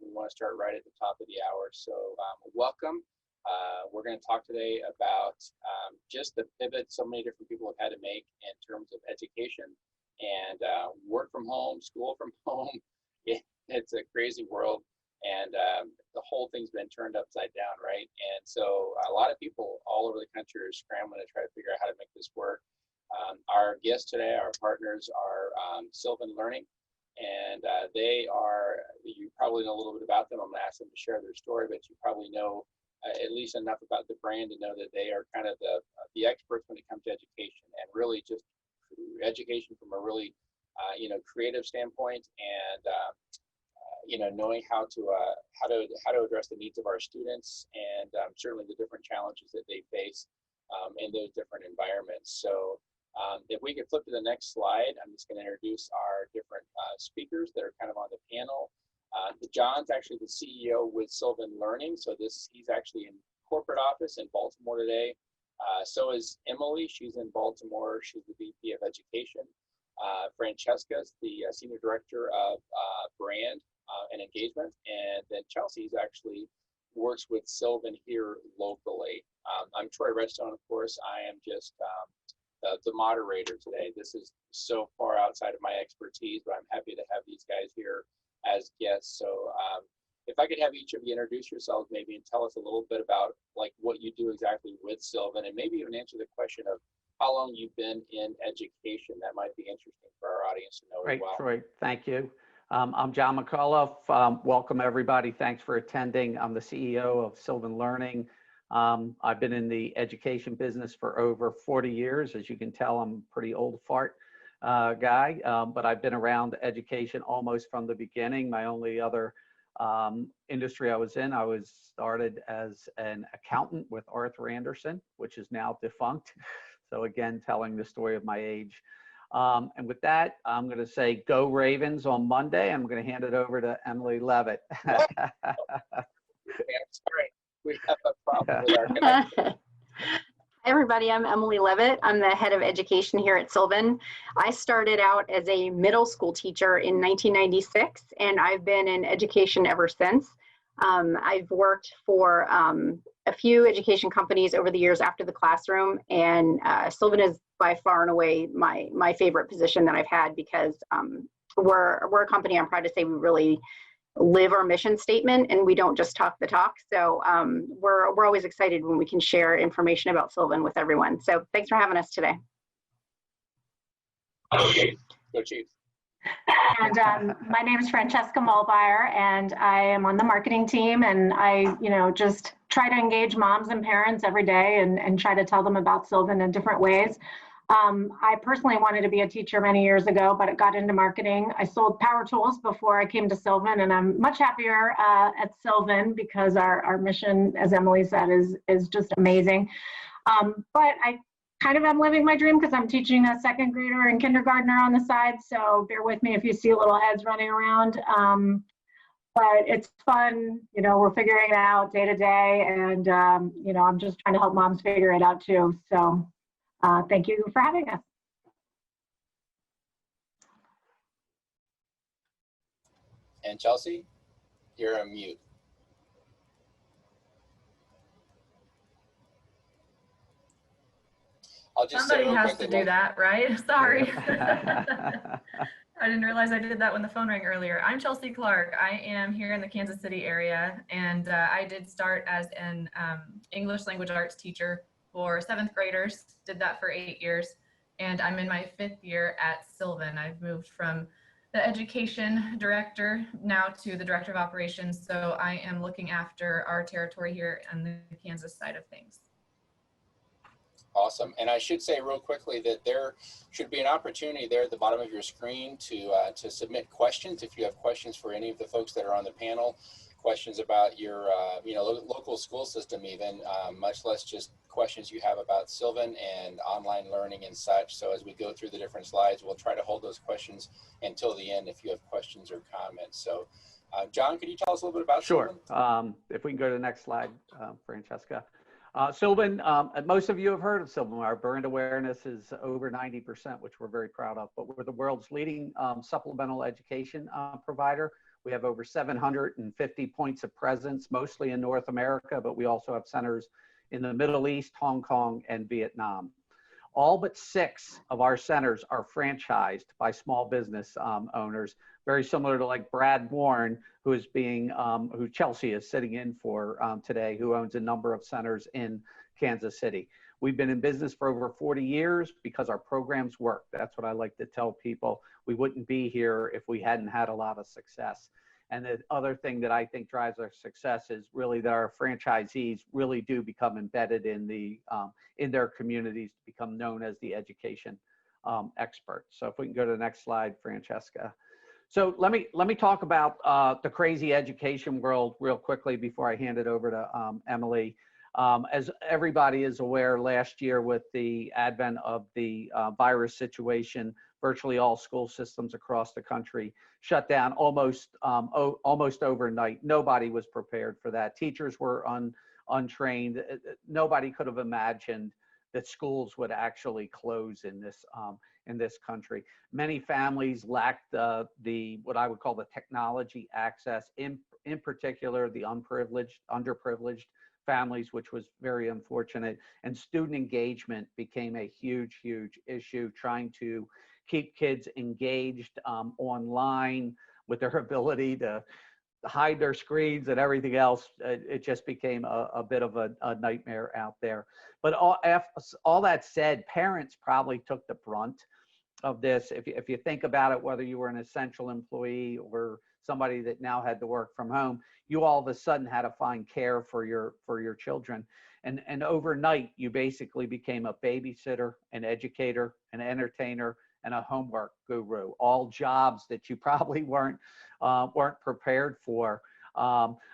We want to start right at the top of the hour. So welcome. We're going to talk today about just the pivot so many different people have had to make in terms of education and work from home, school from home. It's a crazy world, and the whole thing's been turned upside down, right? And so a lot of people all over the country are scrambling to try to figure out how to make this work. Our guests today, our partners are Sylvan Learning, and they are, you probably know a little bit about them. I'm going to ask them to share their story, but you probably know at least enough about the brand to know that they are kind of the experts when it comes to education, and really just education from a really creative standpoint, and knowing how to address the needs of our students, and certainly the different challenges that they face in those different environments. So if we could flip to the next slide, I'm just going to introduce our different speakers that are kind of on the panel. John's actually the CEO with Sylvan Learning, so he's actually in corporate office in Baltimore today. So is Emily. She's in Baltimore. She's the VP of Education. Francesca's the Senior Director of Brand and Engagement, and then Chelsea's actually works with Sylvan here locally. I'm Troy Redstone, of course. I am just the moderator today. This is so far outside of my expertise, but I'm happy to have these guys here as guests. So if I could have each of you introduce yourselves maybe and tell us a little bit about like what you do exactly with Sylvan, and maybe even answer the question of how long you've been in education. That might be interesting for our audience to know as well. Great, Troy, thank you. I'm John McAuliffe. Welcome everybody. Thanks for attending. I'm the CEO of Sylvan Learning. I've been in the education business for over 40 years. As you can tell, I'm a pretty old fart guy, but I've been around education almost from the beginning. My only other industry I was started as an accountant with Arthur Andersen, which is now defunct. So again, telling the story of my age. And with that, I'm going to say go Ravens on Monday. I'm going to hand it over to Emily Levitt. I'm sorry. We have a problem with our connection. Hi everybody, I'm Emily Levitt. I'm the head of education here at Sylvan. I started out as a middle school teacher in 1996, and I've been in education ever since. I've worked for a few education companies over the years after the classroom, and Sylvan is by far and away my favorite position that I've had, because we're a company, I'm proud to say, we really live our mission statement, and we don't just talk the talk. So we're always excited when we can share information about Sylvan with everyone. So thanks for having us today. Okay, go Chiefs. And my name is Francesca Mulbauer, and I am on the marketing team, and I just try to engage moms and parents every day and try to tell them about Sylvan in different ways. I personally wanted to be a teacher many years ago, but it got into marketing. I sold power tools before I came to Sylvan, and I'm much happier at Sylvan because our mission, as Emily said, is just amazing. But I kind of am living my dream because I'm teaching a second grader and kindergartner on the side, so bear with me if you see little heads running around. But it's fun, we're figuring it out day to day, and I'm just trying to help moms figure it out too. So thank you for having us. And Chelsea, you're on mute. Somebody has to do that, right? Sorry. I didn't realize I did that when the phone rang earlier. I'm Chelsea Clark. I am here in the Kansas City area, and I did start as an English language arts teacher for 7th graders, did that for 8 years, and I'm in my 5th year at Sylvan. I've moved from the education director now to the director of operations, so I am looking after our territory here on the Kansas side of things. Awesome. And I should say real quickly that there should be an opportunity there at the bottom of your screen to submit questions. If you have questions for any of the folks that are on the panel, questions about your local school system even, much less just questions you have about Sylvan and online learning and such. So as we go through the different slides, we'll try to hold those questions until the end if you have questions or comments. So John, could you tell us a little bit about Sylvan? Sure. If we can go to the next slide, Francesca. Sylvan, most of you have heard of Sylvan. Our brand awareness is over 90%, which we're very proud of, but we're the world's leading supplemental education provider We have over 750 points of presence, mostly in North America, but we also have centers in the Middle East, Hong Kong, and Vietnam. All but 6 of our centers are franchised by small business owners, very similar to like Brad Warren, who is being, who Chelsea is sitting in for today, who owns a number of centers in Kansas City. We've been in business for over 40 years because our programs work. That's what I like to tell people. We wouldn't be here if we hadn't had a lot of success. And the other thing that I think drives our success is really that our franchisees really do become embedded in their communities to become known as the education experts. So if we can go to the next slide, Francesca. So let me talk about the crazy education world real quickly before I hand it over to Emily. As everybody is aware, last year with the advent of the virus situation, virtually all school systems across the country shut down almost overnight. Nobody was prepared for that. Teachers were untrained. Nobody could have imagined that schools would actually close in this country. Many families lacked the what I would call the technology access, in particular the underprivileged families, which was very unfortunate. And student engagement became a huge issue, trying to keep kids engaged online with their ability to hide their screens and everything else. It just became a bit of a nightmare out there. But all that said, parents probably took the brunt of this. If you think about it, whether you were an essential employee or somebody that now had to work from home, you all of a sudden had to find care for your children. And overnight, you basically became a babysitter, an educator, an entertainer, and a homework guru, all jobs that you probably weren't prepared for.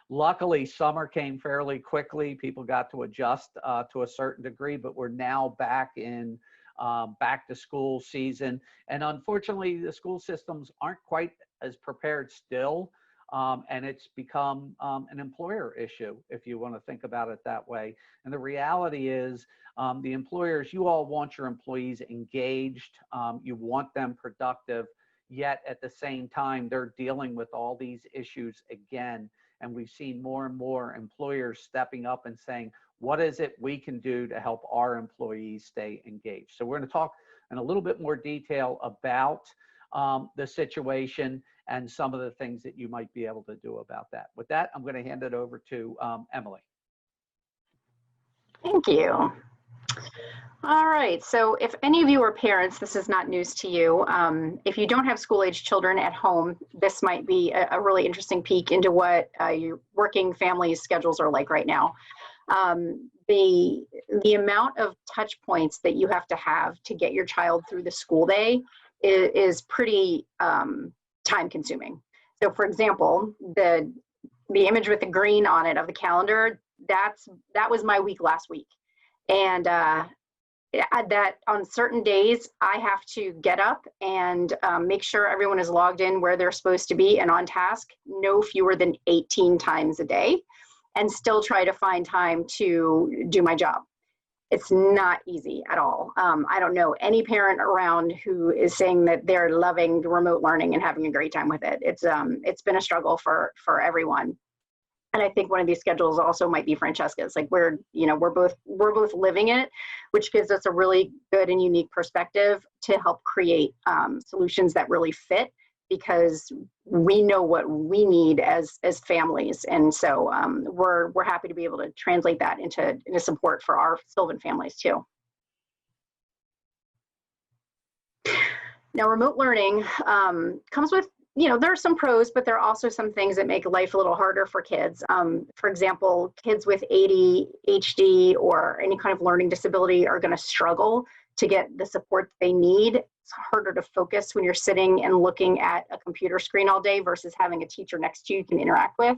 Luckily, summer came fairly quickly. People got to adjust to a certain degree, but we're now back in back to school season. And unfortunately, the school systems aren't quite as prepared still. And it's become an employer issue, if you want to think about it that way. And the reality is the employers, you all want your employees engaged, you want them productive, yet at the same time, they're dealing with all these issues again. And we've seen more and more employers stepping up and saying, what is it we can do to help our employees stay engaged? So we're going to talk in a little bit more detail about the situation and some of the things that you might be able to do about that. With that, I'm going to hand it over to Emily. Thank you. All right, so if any of you are parents, this is not news to you. If you don't have school-age children at home, this might be a really interesting peek into what your working families' schedules are like right now. The amount of touch points that you have to get your child through the school day is pretty time consuming. So for example, the image with the green on it of the calendar, that was my week last week. And that on certain days, I have to get up and make sure everyone is logged in where they're supposed to be and on task no fewer than 18 times a day, and still try to find time to do my job. It's not easy at all. I don't know any parent around who is saying that they're loving remote learning and having a great time with it. It's been a struggle for everyone. And I think one of these schedules also might be Francesca's. Like we're both living it, which gives us a really good and unique perspective to help create solutions that really fit, because we know what we need as families. And so we're happy to be able to translate that into support for our Sylvan families too. Now, remote learning comes with, there are some pros, but there are also some things that make life a little harder for kids. For example, kids with ADHD or any kind of learning disability are going to struggle to get the support they need. It's harder to focus when you're sitting and looking at a computer screen all day versus having a teacher next to you can interact with.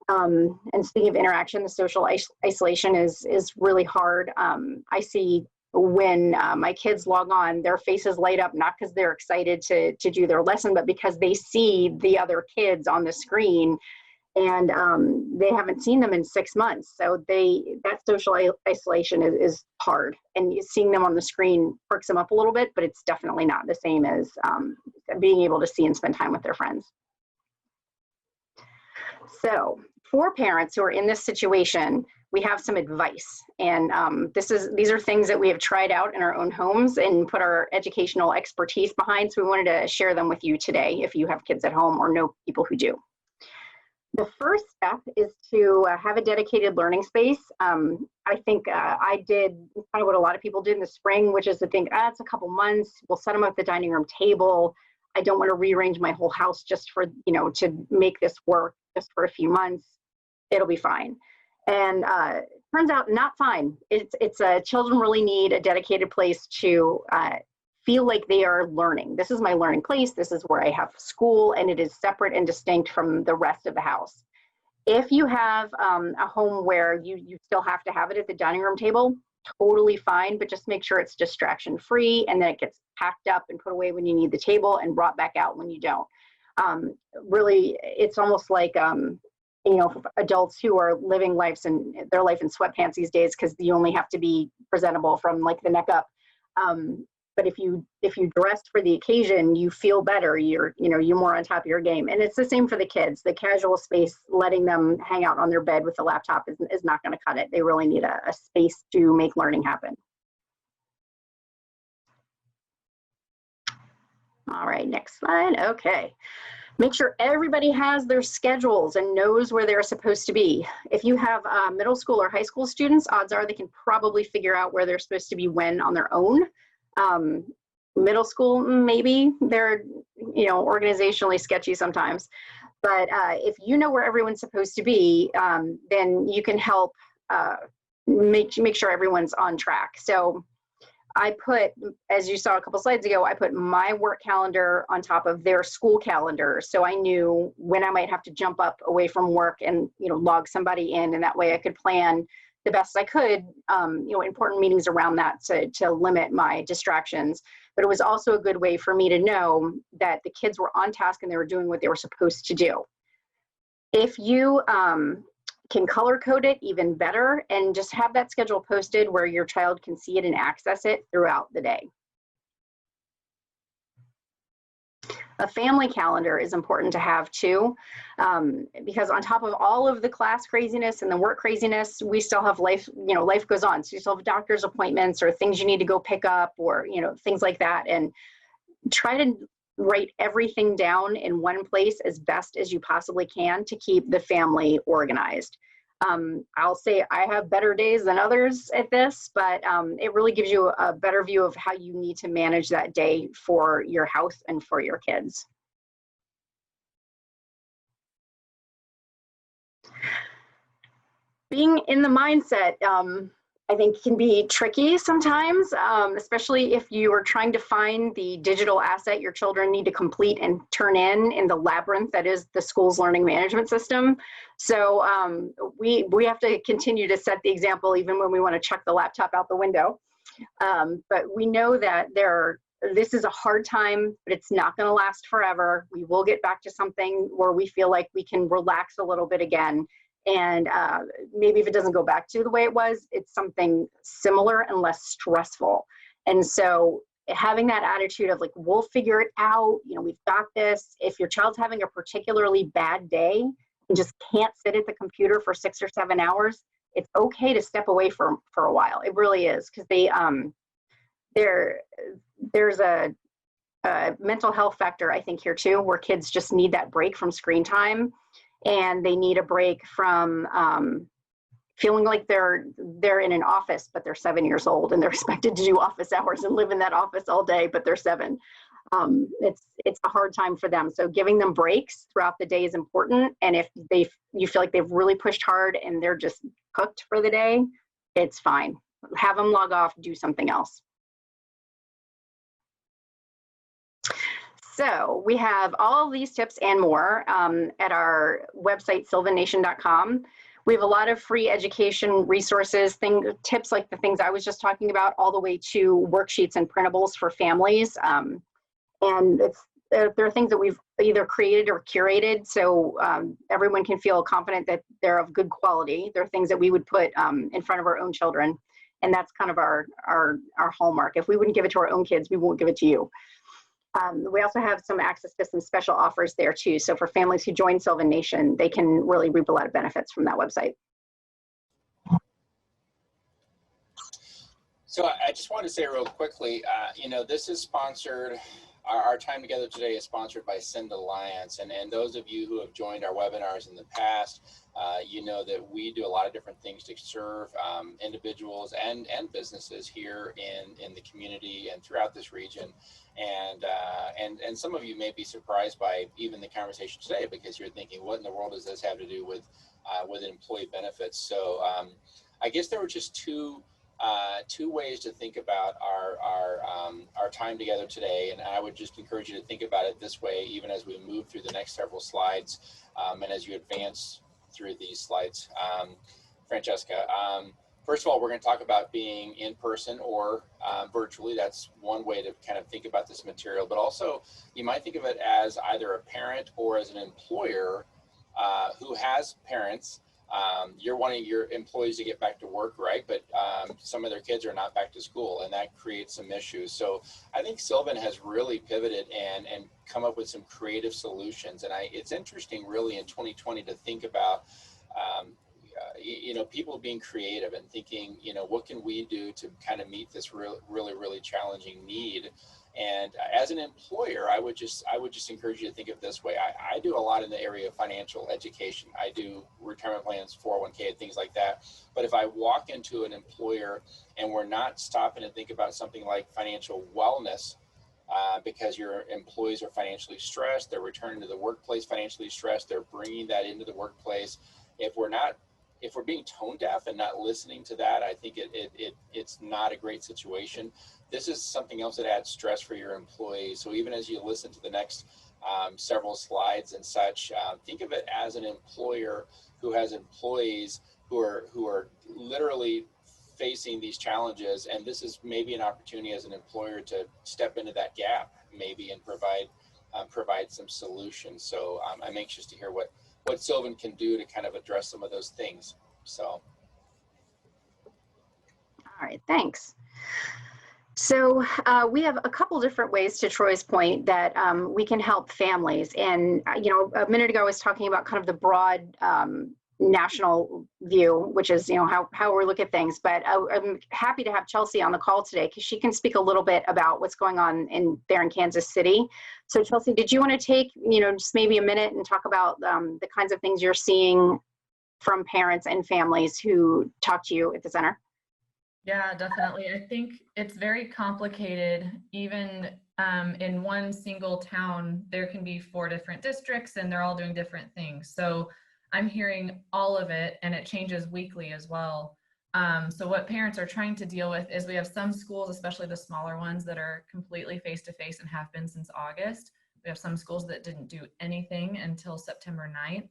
And speaking of interaction, the social isolation is really hard. I see when my kids log on, their faces light up, not because they're excited to do their lesson, but because they see the other kids on the screen, and they haven't seen them in 6 months. So that social isolation is hard, and seeing them on the screen perks them up a little bit, but it's definitely not the same as being able to see and spend time with their friends. So for parents who are in this situation, we have some advice. And these are things that we have tried out in our own homes and put our educational expertise behind. So we wanted to share them with you today if you have kids at home or know people who do. The first step is to have a dedicated learning space. I think I did kind of what a lot of people did in the spring, which is to think, it's a couple months, we'll set them up at the dining room table. I don't want to rearrange my whole house just for, to make this work just for a few months. It'll be fine. And turns out not fine. Children really need a dedicated place to feel like they are learning. This is my learning place. This is where I have school, and it is separate and distinct from the rest of the house. If you have a home where you still have to have it at the dining room table, totally fine, but just make sure it's distraction free, and then it gets packed up and put away when you need the table and brought back out when you don't. Really, it's almost like, adults who are living their life in sweatpants these days, because you only have to be presentable from like the neck up. But if you dressed for the occasion, you feel better. You're more on top of your game. And it's the same for the kids. The casual space, letting them hang out on their bed with the laptop is not going to cut it. They really need a space to make learning happen. All right, next slide. Okay. Make sure everybody has their schedules and knows where they're supposed to be. If you have middle school or high school students, odds are they can probably figure out where they're supposed to be when on their own. Middle school, maybe they're, organizationally sketchy sometimes. But if you know where everyone's supposed to be, then you can help make sure everyone's on track. So I put, as you saw a couple slides ago, I put my work calendar on top of their school calendar. So I knew when I might have to jump up away from work and, log somebody in, and that way I could plan the best I could, important meetings around that to limit my distractions. But it was also a good way for me to know that the kids were on task and they were doing what they were supposed to do. If you can color code it, even better, and just have that schedule posted where your child can see it and access it throughout the day. A family calendar is important to have too, because on top of all of the class craziness and the work craziness, we still have life, life goes on. So you still have doctor's appointments or things you need to go pick up, or, things like that. And try to write everything down in one place as best as you possibly can to keep the family organized. I'll say I have better days than others at this, but it really gives you a better view of how you need to manage that day for your house and for your kids. Being in the mindset, I think can be tricky sometimes, especially if you are trying to find the digital asset your children need to complete and turn in the labyrinth that is the school's learning management system. So we have to continue to set the example even when we want to chuck the laptop out the window. But we know that this is a hard time, but it's not going to last forever. We will get back to something where we feel like we can relax a little bit again. And maybe if it doesn't go back to the way it was, it's something similar and less stressful. And so having that attitude of like, we'll figure it out, we've got this. If your child's having a particularly bad day and just can't sit at the computer for 6 or 7 hours, it's okay to step away for a while. It really is, because there's a mental health factor, I think, here too, where kids just need that break from screen time. And they need a break from feeling like they're in an office, but they're 7 years old and they're expected to do office hours and live in that office all day, but they're 7. It's a hard time for them. So giving them breaks throughout the day is important. And if you feel like they've really pushed hard and they're just cooked for the day, it's fine. Have them log off, do something else. So we have all of these tips and more at our website, sylvannation.com. We have a lot of free education resources, tips like the things I was just talking about, all the way to worksheets and printables for families. And there are things that we've either created or curated, so everyone can feel confident that they're of good quality. They're things that we would put in front of our own children. And that's kind of our hallmark. If we wouldn't give it to our own kids, we won't give it to you. We also have some access to some special offers there too. So for families who join Sylvan Nation, they can really reap a lot of benefits from that website. So I just want to say real quickly, this is sponsored, our time together today is sponsored by SENDAlliance. And those of you who have joined our webinars in the past, you know that we do a lot of different things to serve individuals and businesses here in the community and throughout this region. And some of you may be surprised by even the conversation today, because you're thinking, what in the world does this have to do with employee benefits? So I guess there were just two ways to think about our time together today, and I would just encourage you to think about it this way, even as we move through the next several slides, and as you advance through these slides. Francesca, first of all, we're going to talk about being in person or virtually. That's one way to kind of think about this material, but also you might think of it as either a parent or as an employer who has parents. You're wanting your employees to get back to work, right? But some of their kids are not back to school, and that creates some issues. So I think Sylvan has really pivoted and come up with some creative solutions. And it's interesting really in 2020 to think about, people being creative and thinking, what can we do to kind of meet this really challenging need? And as an employer, I would just encourage you to think of it this way. I do a lot in the area of financial education. I do retirement plans, 401k, things like that. But if I walk into an employer and we're not stopping to think about something like financial wellness, because your employees are financially stressed, they're returning to the workplace financially stressed, they're bringing that into the workplace. If we're being tone deaf and not listening to that, I think it's not a great situation. This is something else that adds stress for your employees. So even as you listen to the next several slides and such, think of it as an employer who has employees who are literally facing these challenges, and this is maybe an opportunity as an employer to step into that gap maybe and provide some solutions. So I'm anxious to hear what Sylvan can do to kind of address some of those things. So. All right, thanks. So we have a couple different ways, to Troy's point, that we can help families. And, a minute ago I was talking about kind of the broad national view, which is, how we look at things. But I'm happy to have Chelsea on the call today, because she can speak a little bit about what's going on there in Kansas City. So Chelsea, did you want to take, just maybe a minute and talk about the kinds of things you're seeing from parents and families who talk to you at the center? Yeah, definitely. I think it's very complicated. Even in one single town, there can be 4 different districts and they're all doing different things. So I'm hearing all of it, and it changes weekly as well. So what parents are trying to deal with is we have some schools, especially the smaller ones, that are completely face-to-face and have been since August. We have some schools that didn't do anything until September 9th.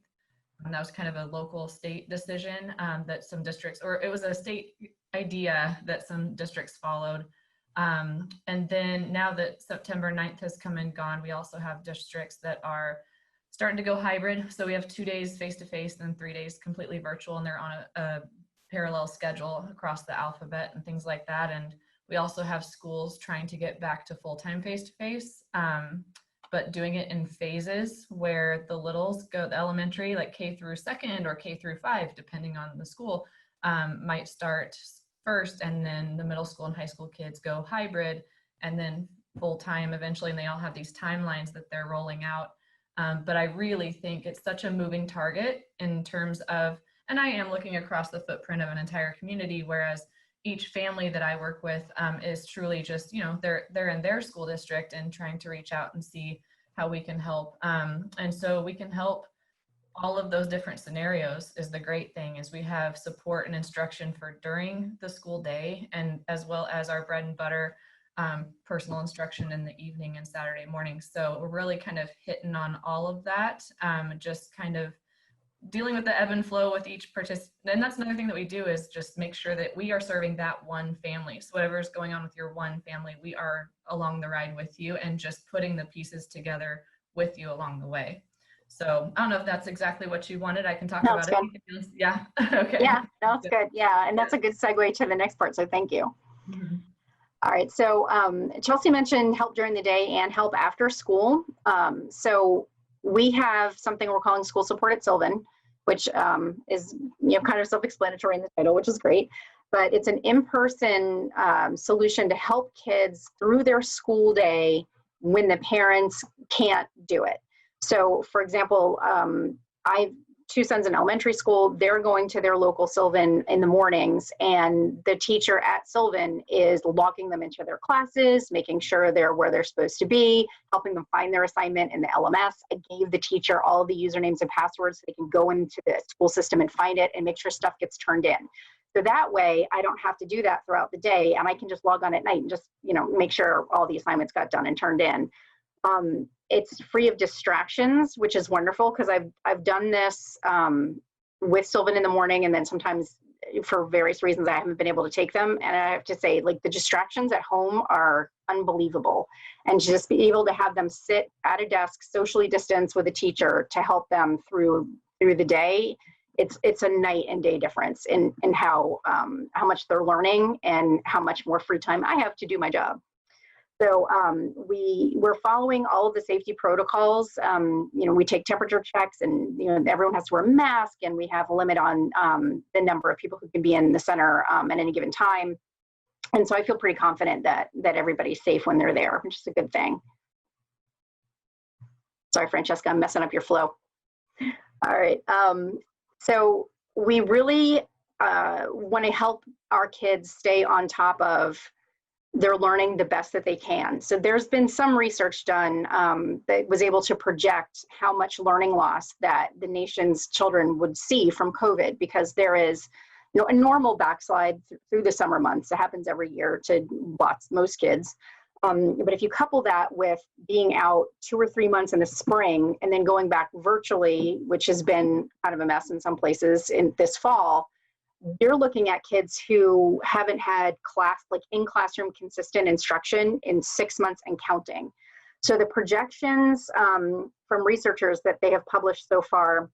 And that was kind of a local state decision that some districts, or it was a state idea that some districts followed. And then now that September 9th has come and gone, we also have districts that are starting to go hybrid. So we have 2 days face-to-face and 3 days completely virtual, and they're on a parallel schedule across the alphabet and things like that. And we also have schools trying to get back to full-time face-to-face, but doing it in phases where the littles go, the elementary, like K through 2nd or K through 5, depending on the school, might start first, and then the middle school and high school kids go hybrid, and then full-time eventually, and they all have these timelines that they're rolling out. But I really think it's such a moving target in terms of, and I am looking across the footprint of an entire community, whereas each family that I work with is truly just, they're in their school district and trying to reach out and see how we can help. And so we can help all of those different scenarios. Is the great thing is we have support and instruction for during the school day, and as well as our bread and butter personal instruction in the evening and Saturday morning. So we're really kind of hitting on all of that, just kind of dealing with the ebb and flow with each participant. And that's another thing that we do, is just make sure that we are serving that one family. So whatever's going on with your one family, we are along the ride with you and just putting the pieces together with you along the way. So I don't know if that's exactly what you wanted. I can talk about it. Yeah. Okay. Yeah, that's good. Yeah. And that's a good segue to the next part. So thank you. Mm-hmm. All right, so Chelsea mentioned help during the day and help after school. So we have something we're calling School Support at Sylvan, which is kind of self-explanatory in the title, which is great. But it's an in-person solution to help kids through their school day when the parents can't do it. So, for example, I have 2 sons in elementary school. They're going to their local Sylvan in the mornings, and the teacher at Sylvan is logging them into their classes, making sure they're where they're supposed to be, helping them find their assignment in the LMS. I gave the teacher all the usernames and passwords so they can go into the school system and find it and make sure stuff gets turned in. So that way, I don't have to do that throughout the day, and I can just log on at night and just make sure all the assignments got done and turned in. It's free of distractions, which is wonderful because I've done this with Sylvan in the morning, and then sometimes for various reasons I haven't been able to take them. And I have to say, like, the distractions at home are unbelievable, and to just be able to have them sit at a desk, socially distanced with a teacher to help them through the day. It's a night and day difference in how much they're learning and how much more free time I have to do my job. So we're following all of the safety protocols. We take temperature checks, and everyone has to wear a mask, and we have a limit on the number of people who can be in the center at any given time. And so I feel pretty confident that everybody's safe when they're there, which is a good thing. Sorry, Francesca, I'm messing up your flow. All right. So we really want to help our kids stay on top of their learning the best that they can. So there's been some research done that was able to project how much learning loss that the nation's children would see from COVID, because there is a normal backslide through the summer months. It happens every year to most kids. But if you couple that with being out 2 or 3 months in the spring and then going back virtually, which has been kind of a mess in some places in this fall, you're looking at kids who haven't had in-classroom consistent instruction in 6 months and counting. So the projections from researchers that they have published so far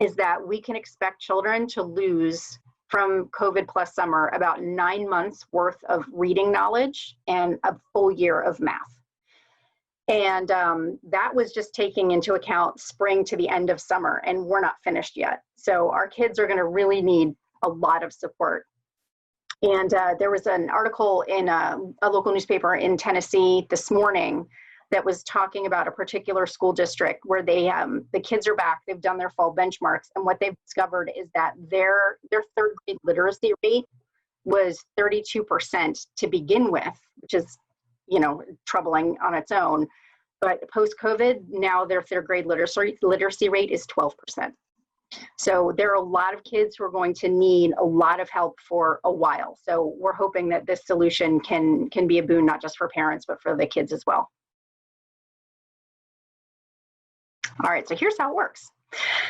is that we can expect children to lose from COVID plus summer about 9 months worth of reading knowledge and a full year of math. And that was just taking into account spring to the end of summer, and we're not finished yet. So our kids are going to really need a lot of support. And there was an article in a local newspaper in Tennessee this morning that was talking about a particular school district where the kids are back, they've done their fall benchmarks, and what they've discovered is that their 3rd grade literacy rate was 32% to begin with, which is, troubling on its own. But post-COVID, now their 3rd grade literacy rate is 12%. So there are a lot of kids who are going to need a lot of help for a while. So we're hoping that this solution can be a boon, not just for parents, but for the kids as well. All right, so here's how it works.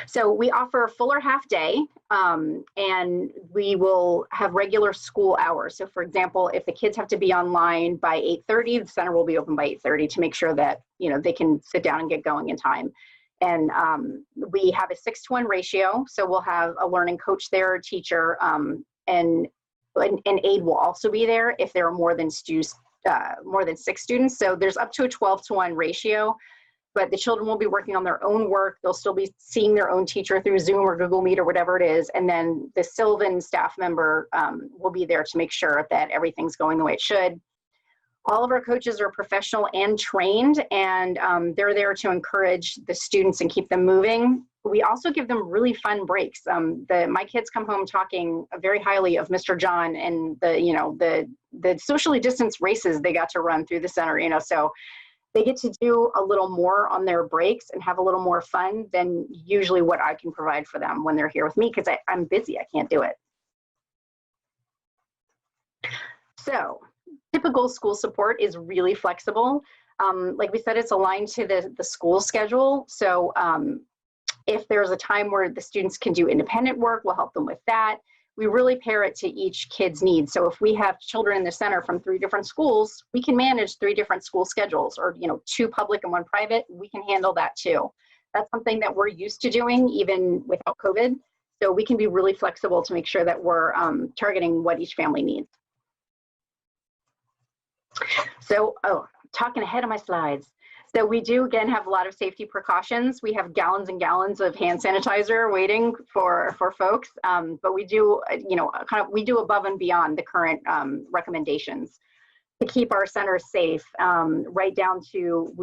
So we offer full or half day, and we will have regular school hours. So for example, if the kids have to be online by 8:30, the center will be open by 8:30 to make sure that they can sit down and get going in time. And we have a 6-to-1 ratio. So we'll have a learning coach there, a teacher, and an aide will also be there if there are more than 6 students. So there's up to a 12-to-1 ratio. But the children will be working on their own work. They'll still be seeing their own teacher through Zoom or Google Meet or whatever it is. And then the Sylvan staff member will be there to make sure that everything's going the way it should. All of our coaches are professional and trained, and they're there to encourage the students and keep them moving. We also give them really fun breaks. My kids come home talking very highly of Mr. John and the socially distanced races they got to run through the center, so they get to do a little more on their breaks and have a little more fun than usually what I can provide for them when they're here with me, because I'm busy, I can't do it. So typical school support is really flexible. Like we said, it's aligned to the school schedule. So if there's a time where the students can do independent work, we'll help them with that. We really pair it to each kid's needs. So if we have children in the center from 3 different schools, we can manage 3 different school schedules, or 2 public and 1 private, we can handle that too. That's something that we're used to doing even without COVID. So we can be really flexible to make sure that we're targeting what each family needs. So, talking ahead of my slides. So we do, again, have a lot of safety precautions. We have gallons and gallons of hand sanitizer waiting for folks, but we do, we do above and beyond the current recommendations to keep our centers safe, right down to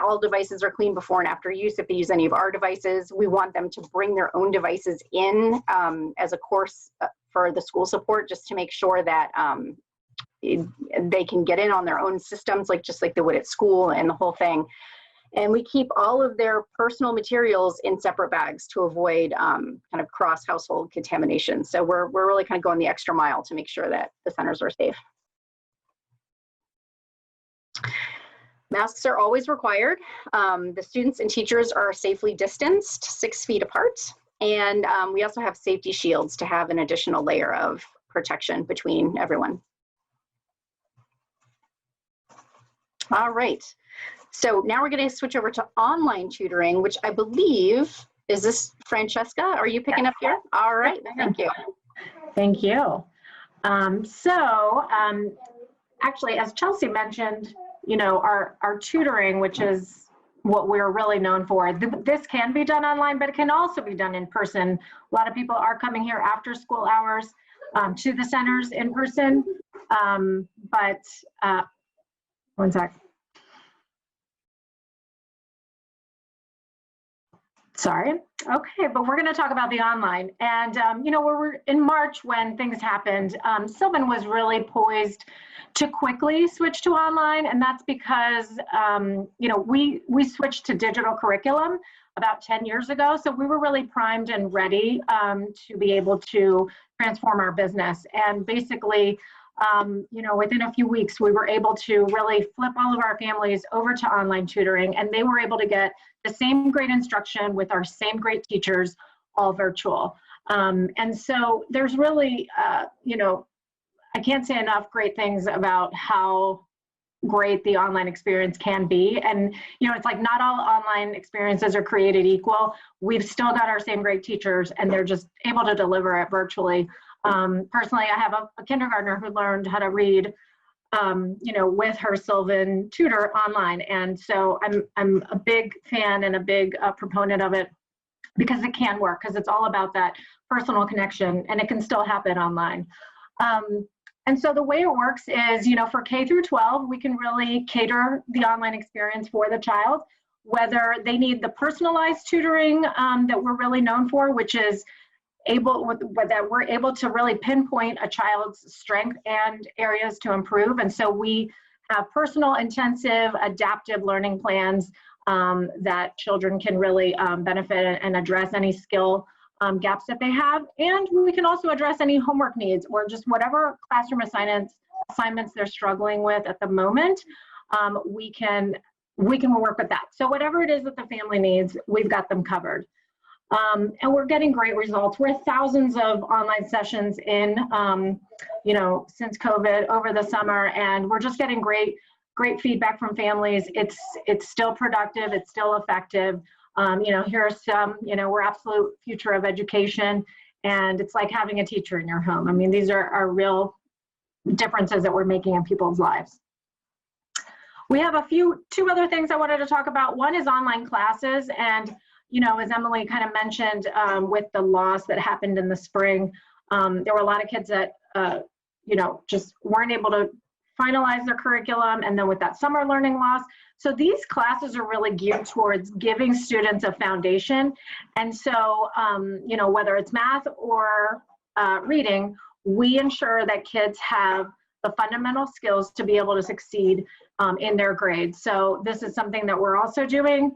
all devices are clean before and after use. If they use any of our devices, we want them to bring their own devices in as a course for the school support, just to make sure that they can get in on their own systems, just like they would at school and the whole thing. And we keep all of their personal materials in separate bags to avoid kind of cross-household contamination. So we're really kind of going the extra mile to make sure that the centers are safe. Masks are always required. The students and teachers are safely distanced 6 feet apart. And we also have safety shields to have an additional layer of protection between everyone. All right, so now we're going to switch over to online tutoring, which I believe, is this Francesca? Are you picking up here? All right, thank you. Thank you. Actually, as Chelsea mentioned, our tutoring, which is what we're really known for, this can be done online, but it can also be done in person. A lot of people are coming here after school hours to the centers in person, one sec. Sorry. Okay, but we're going to talk about the online. And, we're in March when things happened. Sylvan was really poised to quickly switch to online. And that's because, we switched to digital curriculum about 10 years ago. So we were really primed and ready to be able to transform our business. And basically, within a few weeks, we were able to really flip all of our families over to online tutoring, and they were able to get the same great instruction with our same great teachers, all virtual. And so there's really, I can't say enough great things about how great the online experience can be. And, it's like not all online experiences are created equal. We've still got our same great teachers, and they're just able to deliver it virtually. Personally, I have a kindergartner who learned how to read, with her Sylvan tutor online. And so I'm a big fan and a big proponent of it, because it can work, because it's all about that personal connection, and it can still happen online. And so the way it works is, for K through 12, we can really cater the online experience for the child, whether they need the personalized tutoring that we're really known for, which is that we're able to really pinpoint a child's strength and areas to improve. And so we have personal, intensive, adaptive learning plans that children can really benefit and address any skill gaps that they have. And we can also address any homework needs or just whatever classroom assignments they're struggling with at the moment. We can work with that. So whatever it is that the family needs, we've got them covered. And we're getting great results. We're thousands of online sessions in, since COVID over the summer, and we're just getting great feedback from families. It's still productive. It's still effective. Here's some, we're absolute future of education, and it's like having a teacher in your home. I mean, these are real differences that we're making in people's lives. We have two other things I wanted to talk about. One is online classes, and as Emily kind of mentioned, with the loss that happened in the spring, there were a lot of kids that, just weren't able to finalize their curriculum, and then with that summer learning loss. So these classes are really geared towards giving students a foundation. And so, whether it's math or reading, we ensure that kids have the fundamental skills to be able to succeed in their grades. So this is something that we're also doing.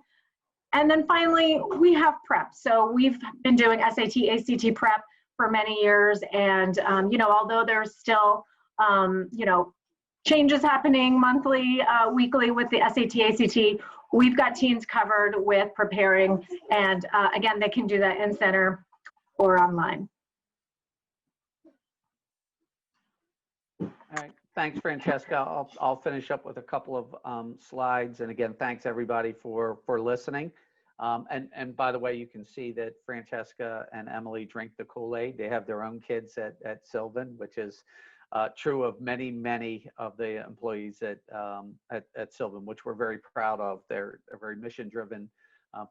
And then finally, we have prep. So we've been doing SAT, ACT prep for many years. And, although there's still, changes happening monthly, weekly with the SAT, ACT, we've got teams covered with preparing. And again, they can do that in center or online. All right, thanks, Francesca. I'll finish up with a couple of slides. And again, thanks everybody for listening. And by the way, you can see that Francesca and Emily drink the Kool-Aid. They have their own kids at Sylvan, which is true of many, many of the employees at Sylvan, which we're very proud of. They're very mission-driven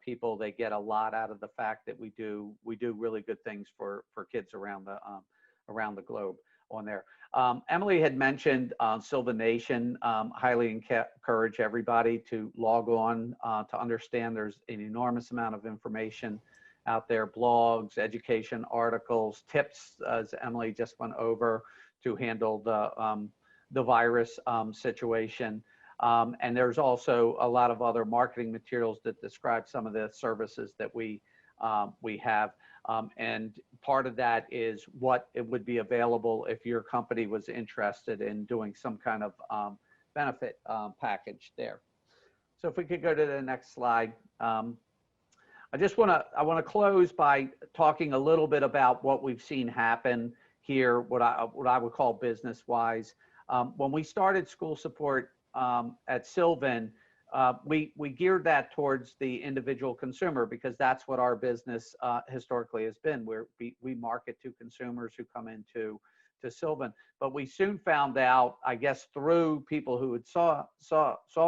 people. They get a lot out of the fact that we do really good things for kids around the globe on there. Emily had mentioned Sylvan Nation. Highly encourage everybody to log on to understand there's an enormous amount of information out there, blogs, education articles, tips, as Emily just went over, to handle the virus situation. And there's also a lot of other marketing materials that describe some of the services that we have. And part of that is what it would be available if your company was interested in doing some kind of benefit package there. So if we could go to the next slide. I want to close by talking a little bit about what we've seen happen here, what I would call business-wise. When we started school support at Sylvan, we geared that towards the individual consumer, because that's what our business historically has been, where we market to consumers who come into Sylvan. But we soon found out, I guess through people who had saw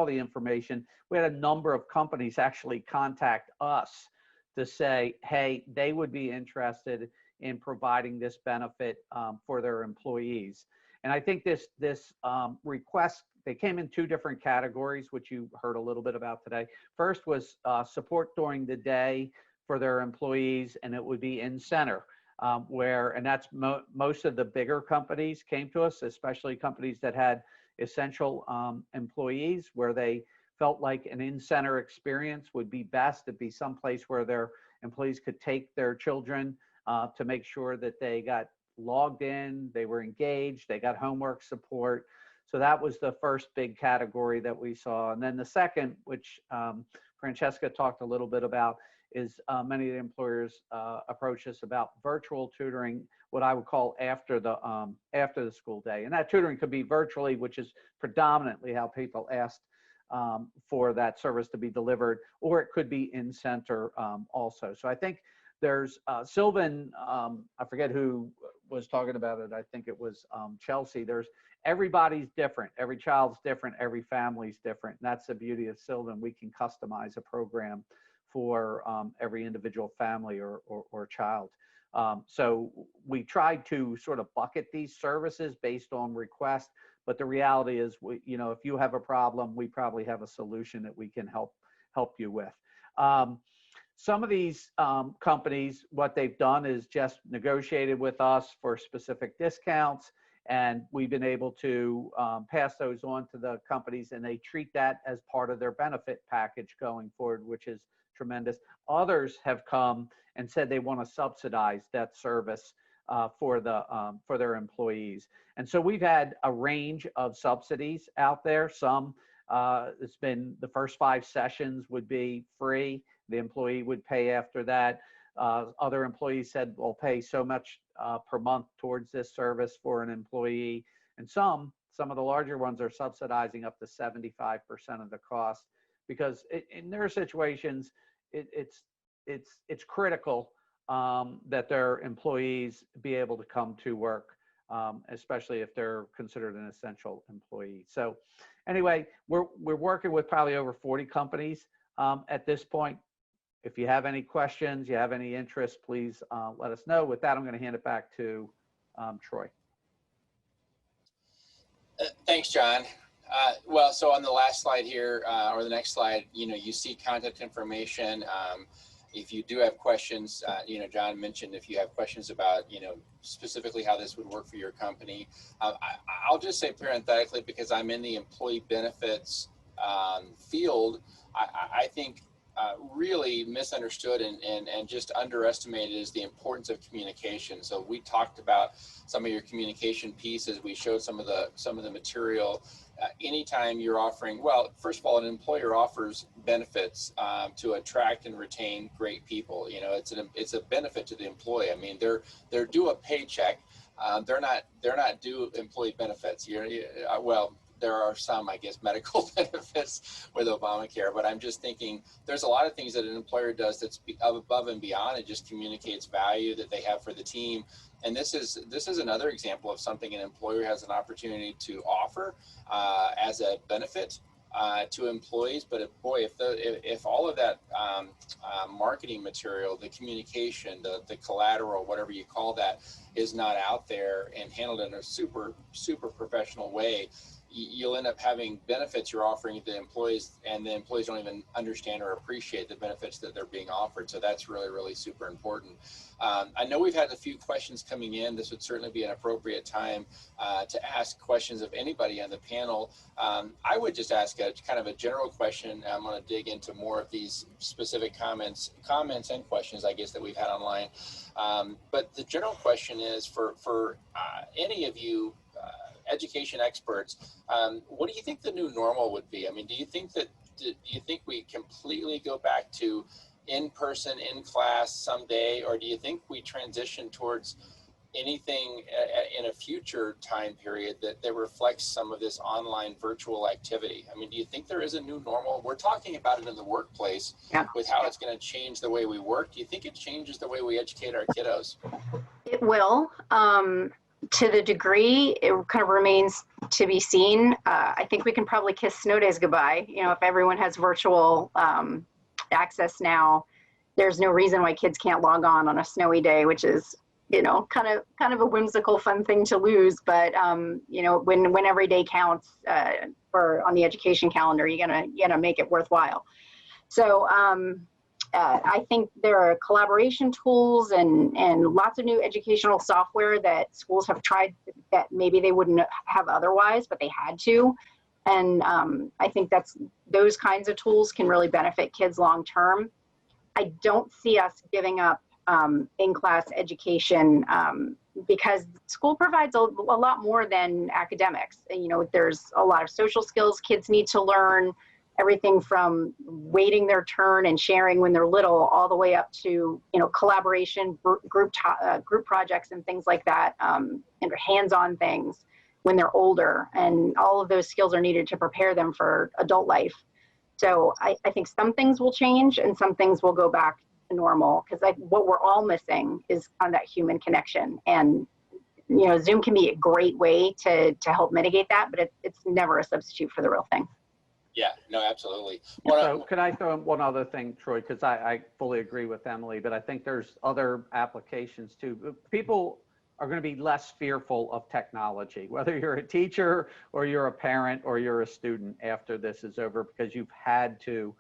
the information, we had a number of companies actually contact us to say, hey, they would be interested in providing this benefit for their employees. And I think this request, they came in two different categories, which you heard a little bit about today. First was support during the day for their employees, and it would be in center, and that's most of the bigger companies came to us, especially companies that had essential employees, where they felt like an in-center experience would be best. It'd be someplace where their employees could take their children to make sure that they got logged in, they were engaged, they got homework support. So that was the first big category that we saw. And then the second, which Francesca talked a little bit about, is many of the employers approach us about virtual tutoring, what I would call after the school day. And that tutoring could be virtually, which is predominantly how people asked for that service to be delivered, or it could be in center also. So I think there's Sylvan, I forget who was talking about it. I think it was Chelsea. Everybody's different. Every child's different. Every family's different. And that's the beauty of Sylvan. We can customize a program for every individual family or child. So we tried to sort of bucket these services based on request. But the reality is, if you have a problem, we probably have a solution that we can help you with. Some of these companies, what they've done is just negotiated with us for specific discounts, and we've been able to pass those on to the companies, and they treat that as part of their benefit package going forward, which is tremendous. Others have come and said they want to subsidize that service for their employees. And so we've had a range of subsidies out there. Some, it's been the first 5 sessions would be free. The employee would pay after that. Other employees said, we'll pay so much per month towards this service for an employee. And some of the larger ones are subsidizing up to 75% of the cost, because in their situations, it's critical that their employees be able to come to work, especially if they're considered an essential employee. So anyway, we're working with probably over 40 companies at this point. If you have any questions, you have any interest, please let us know. With that, I'm going to hand it back to Troy. Thanks, John. Well, so on the last slide here, or the next slide, you see contact information. If you do have questions, John mentioned if you have questions about, specifically how this would work for your company. I'll just say parenthetically, because I'm in the employee benefits field, I think really misunderstood and just underestimated is the importance of communication. So we talked about some of your communication pieces. We showed some of the material. Anytime you're offering, well, first of all, an employer offers benefits to attract and retain great people. It's a benefit to the employee. I mean, they're due a paycheck. They're not due employee benefits. Well, there are some, I guess, medical benefits with Obamacare, but I'm just thinking there's a lot of things that an employer does that's above and beyond. It just communicates value that they have for the team. And this is another example of something an employer has an opportunity to offer as a benefit to employees. But if all of that marketing material, the communication, the collateral, whatever you call that, is not out there and handled in a super professional way, you'll end up having benefits you're offering to the employees, and the employees don't even understand or appreciate the benefits that they're being offered. So that's really super important. I know we've had a few questions coming in. This would certainly be an appropriate time to ask questions of anybody on the panel. I would just ask a kind of a general question. I'm going to dig into more of these specific comments and questions, I guess, that we've had online. But the general question is for any of you education experts, what do you think the new normal would be? I mean, do you think we completely go back to in-person, in-class someday, or do you think we transition towards anything in a future time period that reflects some of this online virtual activity? I mean, do you think there is a new normal? We're talking about it in the workplace with how it's going to change the way we work. Do you think it changes the way we educate our kiddos? It will. To the degree, it kind of remains to be seen. I think we can probably kiss snow days goodbye. You know, if everyone has virtual access now, there's no reason why kids can't log on a snowy day, which is, you know, kind of a whimsical, fun thing to lose. But you know, when every day counts on the education calendar, you gotta make it worthwhile. So I think there are collaboration tools and lots of new educational software that schools have tried that maybe they wouldn't have otherwise, but they had to. And I think those kinds of tools can really benefit kids long term. I don't see us giving up in-class education because school provides a lot more than academics. And, you know, there's a lot of social skills kids need to learn, everything from waiting their turn and sharing when they're little, all the way up to, you know, collaboration, group projects and things like that, and hands-on things when they're older. And all of those skills are needed to prepare them for adult life. So I think some things will change and some things will go back to normal, because what we're all missing is on that human connection. And, you know, Zoom can be a great way to help mitigate that, but it's never a substitute for the real thing. Yeah, no, absolutely. So could I throw in one other thing, Troy, because I fully agree with Emily, but I think there's other applications too. People are going to be less fearful of technology, whether you're a teacher or you're a parent or you're a student after this is over, because you've had to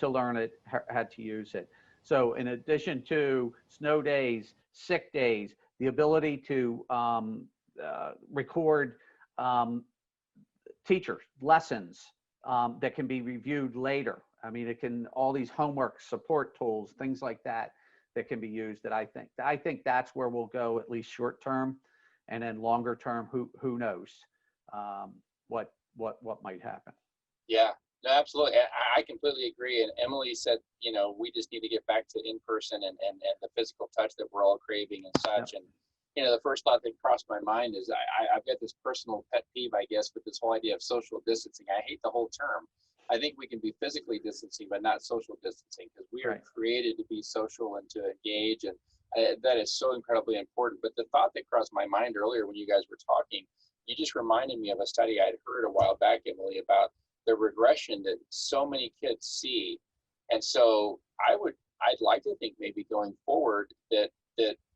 learn it, had to use it. So in addition to snow days, sick days, the ability to record teachers' lessons that can be reviewed later. I mean, all these homework support tools, things like that can be used. That I think that's where we'll go, at least short term, and then longer term, who knows what might happen. Yeah, no, absolutely. I completely agree. And Emily said, you know, we just need to get back to in-person and the physical touch that we're all craving and such. Yep. And, you know, the first thought that crossed my mind is I've got this personal pet peeve, I guess, with this whole idea of social distancing. I hate the whole term. I think we can be physically distancing, but not social distancing, because we are created to be social and to engage. And that is so incredibly important. But the thought that crossed my mind earlier when you guys were talking, you just reminded me of a study I'd heard a while back, Emily, about the regression that so many kids see. And so I'd like to think maybe going forward that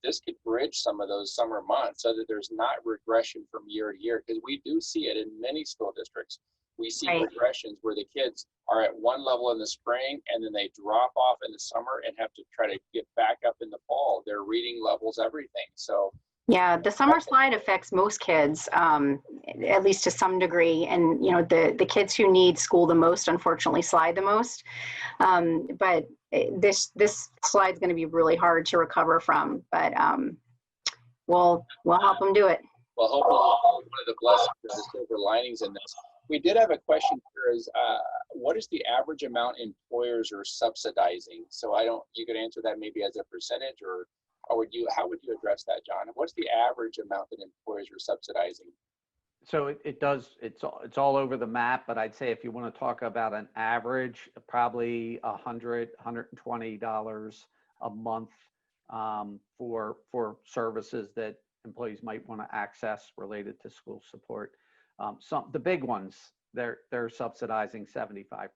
this could bridge some of those summer months so that there's not regression from year to year, because we do see it in many school districts. We see regressions where the kids are at one level in the spring and then they drop off in the summer and have to try to get back up in the fall. Their reading levels, everything. So yeah, the summer slide affects most kids, at least to some degree. And, you know, the kids who need school the most, unfortunately, slide the most. But this slide's going to be really hard to recover from. But we'll help them do it. Well, hopefully one of the blessings of the silver linings in this. We did have a question here is, what is the average amount employers are subsidizing? So you could answer that maybe as a percentage, or how would you address that, John? What's the average amount that employers are subsidizing? So it does, it's all over the map, but I'd say if you want to talk about an average, probably $120 a month for services that employees might want to access related to school support. The big ones, they're subsidizing 75%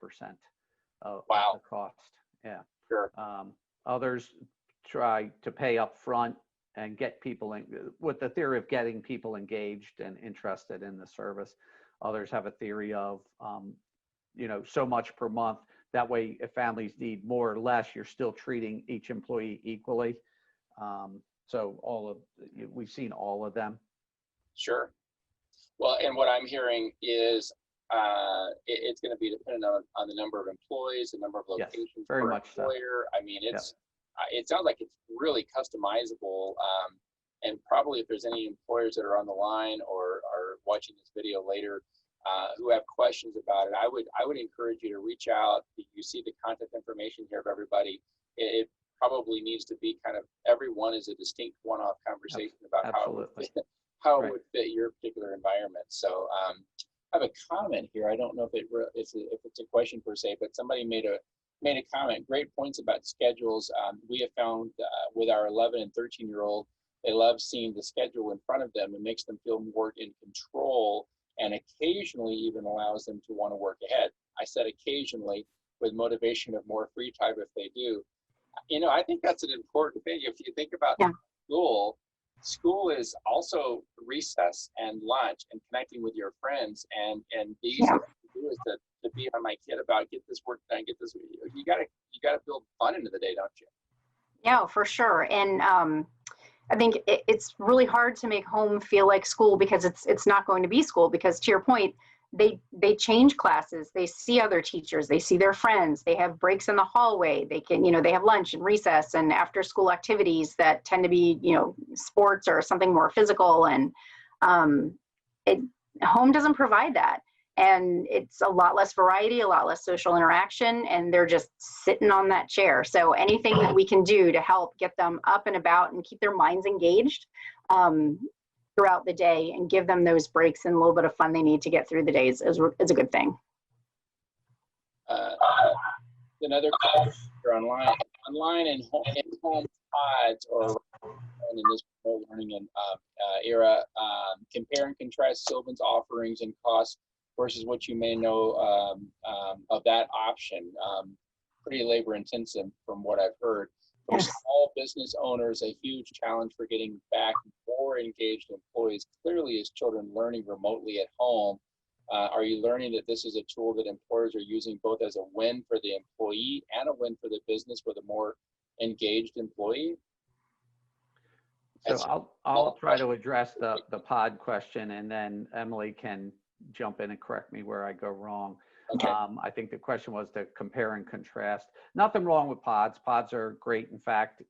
of the cost. Yeah. Sure. Others try to pay up front and get people in, with the theory of getting people engaged and interested in the service. Others have a theory of, so much per month. That way, if families need more or less, you're still treating each employee equally. So we've seen all of them. Sure. Well, and what I'm hearing is it's going to be dependent on the number of employees, the number of locations, yes, very per much employer. So. I mean, it sounds like it's really customizable. And probably if there's any employers that are on the line or are watching this video later who have questions about it, I would encourage you to reach out. You see the contact information here of everybody. It probably needs to be kind of, everyone is a distinct one-off conversation about Absolutely. how it would fit your particular environment. So I have a comment here. I don't know if it's a question per se, but somebody made a comment. Great points about schedules. We have found with our 11 and 13-year-old, they love seeing the schedule in front of them. It makes them feel more in control and occasionally even allows them to want to work ahead. I said occasionally, with motivation of more free time if they do. I think that's an important thing. If you think about school is also recess and lunch and connecting with your friends, and the easiest thing to do is to be on my kid about get this work done, get this. You gotta build fun into the day, don't you? Yeah, for sure. And I think it's really hard to make home feel like school because it's not going to be school, because to your point, they change classes, they see other teachers, they see their friends, they have breaks in the hallway, they can, they have lunch and recess and after school activities that tend to be, sports or something more physical. And home doesn't provide that. And it's a lot less variety, a lot less social interaction, and they're just sitting on that chair. So anything that we can do to help get them up and about and keep their minds engaged throughout the day and give them those breaks and a little bit of fun they need to get through the days is a good thing. Another question online and home pods, or in this remote learning era, compare and contrast Sylvan's offerings and costs versus what you may know of that option. Pretty labor intensive from what I've heard. For small business owners, a huge challenge for getting back more engaged employees clearly is children learning remotely at home. Are you learning that this is a tool that employers are using both as a win for the employee and a win for the business with a more engaged employee? So I'll try to address the pod question, and then Emily can jump in and correct me where I go wrong. Okay. I think the question was to compare and contrast. Nothing wrong with pods. Pods are great. In fact,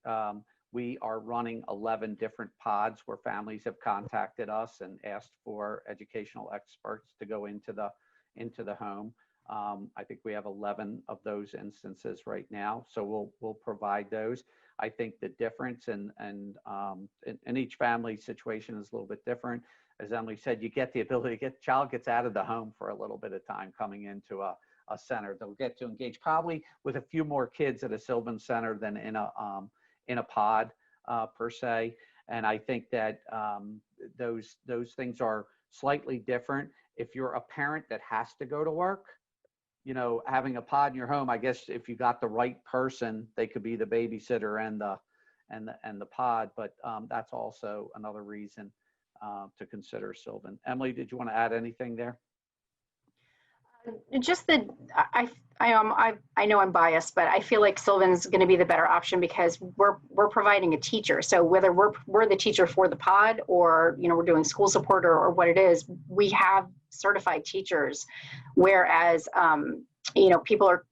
we are running 11 different pods where families have contacted us and asked for educational experts to go into the home. I think we have 11 of those instances right now, so we'll provide those. I think the difference in each family situation is a little bit different. As Emily said, you get the ability to child gets out of the home for a little bit of time coming into a center. They'll get to engage probably with a few more kids at a Sylvan center than in a pod per se. And I think that those things are slightly different. If you're a parent that has to go to work, having a pod in your home, I guess if you got the right person, they could be the babysitter and the pod, but that's also another reason to consider Sylvan. Emily, did you want to add anything there? Just that I know I'm biased, but I feel like Sylvan's going to be the better option because we're providing a teacher. So whether we're the teacher for the pod or we're doing school support or what it is, we have certified teachers. Whereas people are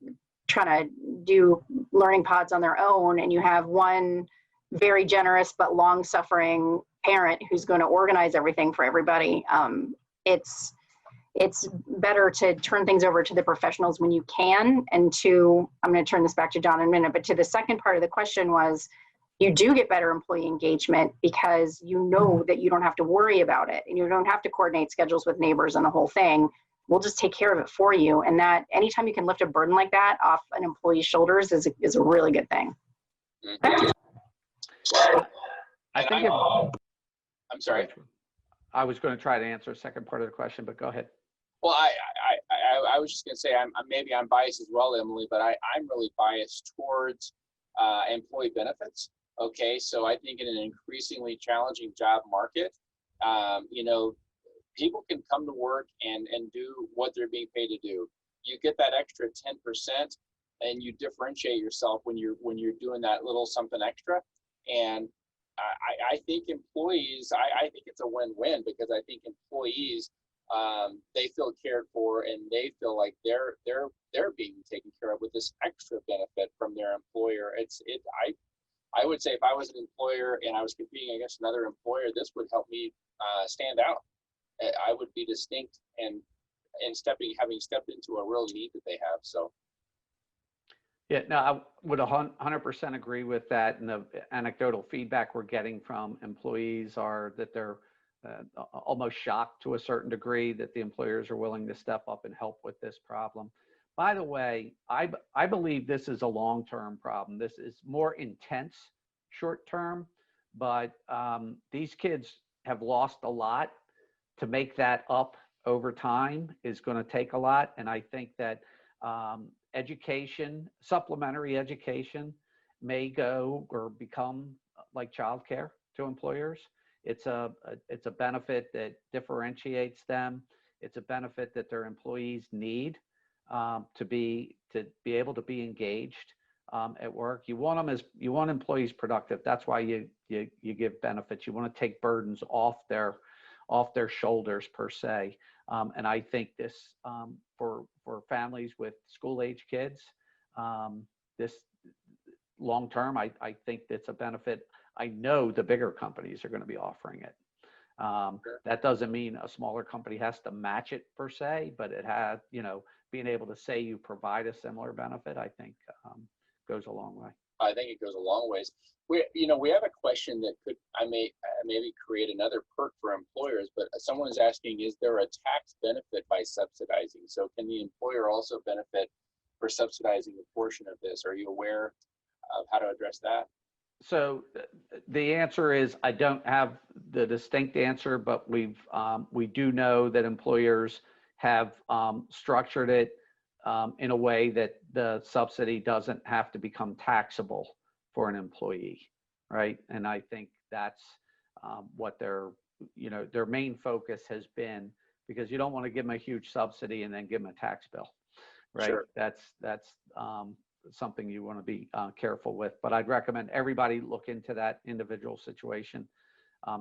trying to do learning pods on their own, and you have one very generous but long-suffering parent who's going to organize everything for everybody. It's better to turn things over to the professionals when you can. And I'm going to turn this back to John in a minute, but to the second part of the question was, you do get better employee engagement because you know that you don't have to worry about it and you don't have to coordinate schedules with neighbors and the whole thing. We'll just take care of it for you. And that anytime you can lift a burden like that off an employee's shoulders is a really good thing. I think I'm sorry. I was going to try to answer the second part of the question, but go ahead. Well, I was just going to say, maybe I'm biased as well, Emily, but I'm really biased towards employee benefits. Okay, so I think in an increasingly challenging job market, you know, people can come to work and do what they're being paid to do. You get that extra 10%, and you differentiate yourself when you're doing that little something extra. And I think employees, I think it's a win-win, because I think employees, they feel cared for and they feel like they're being taken care of with this extra benefit from their employer. I would say if I was an employer and I was competing against another employer, this would help me stand out. I would be distinct and having stepped into a real need that they have. So. Yeah, no, I would 100% agree with that. And the anecdotal feedback we're getting from employees are that they're almost shocked to a certain degree that the employers are willing to step up and help with this problem. By the way, I believe this is a long-term problem. This is more intense short-term, but these kids have lost a lot. To make that up over time is going to take a lot. And I think that education, supplementary education, may go or become like childcare to employers. It's a benefit that differentiates them. It's a benefit that their employees need to be able to be engaged at work. You want employees productive. That's why you give benefits. You want to take burdens off their shoulders per se. And I think this for families with school-age kids, this long term, I think that's a benefit. I know the bigger companies are going to be offering it. That doesn't mean a smaller company has to match it per se, but it has, you know, being able to say you provide a similar benefit, I think goes a long way. I think it goes a long ways. We have a question that could maybe create another perk for employers, but someone is asking, is there a tax benefit by subsidizing? So can the employer also benefit for subsidizing a portion of this? Are you aware of how to address that? So the answer is, I don't have the distinct answer, but we do know that employers have structured it in a way that the subsidy doesn't have to become taxable for an employee, right? And I think that's what their main focus has been, because you don't want to give them a huge subsidy and then give them a tax bill, right? Sure. That's something you want to be careful with. But I'd recommend everybody look into that individual situation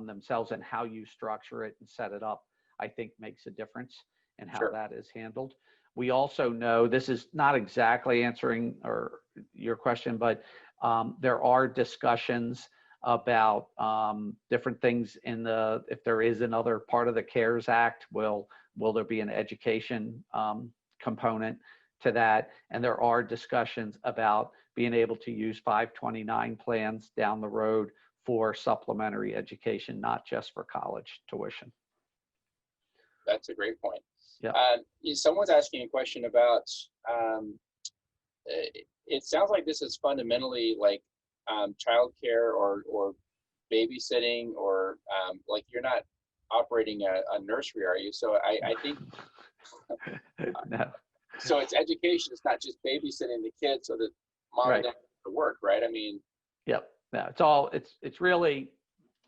themselves, and how you structure it and set it up, I think makes a difference in how that is handled. We also know, this is not exactly answering your question, but there are discussions about different things if there is another part of the CARES Act, will there be an education component to that? And there are discussions about being able to use 529 plans down the road for supplementary education, not just for college tuition. That's a great point. Yeah. Someone's asking a question about, it sounds like this is fundamentally like childcare or babysitting, or like you're not operating a nursery, are you? So I think, No. So it's education. It's not just babysitting the kids so that mom and dad have to work, right? I mean. Yep. No, it's really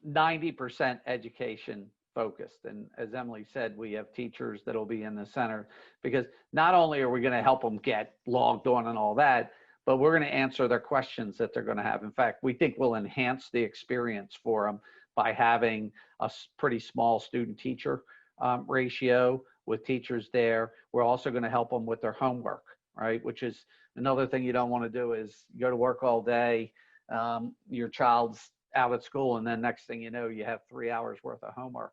90% education focused. And as Emily said, we have teachers that'll be in the center, because not only are we going to help them get logged on and all that, but we're going to answer their questions that they're going to have. In fact, we think we'll enhance the experience for them by having a pretty small student teacher ratio with teachers there. We're also going to help them with their homework, right? Which is another thing you don't want to do, is go to work all day, your child's out at school, and then next thing you know, you have 3 hours worth of homework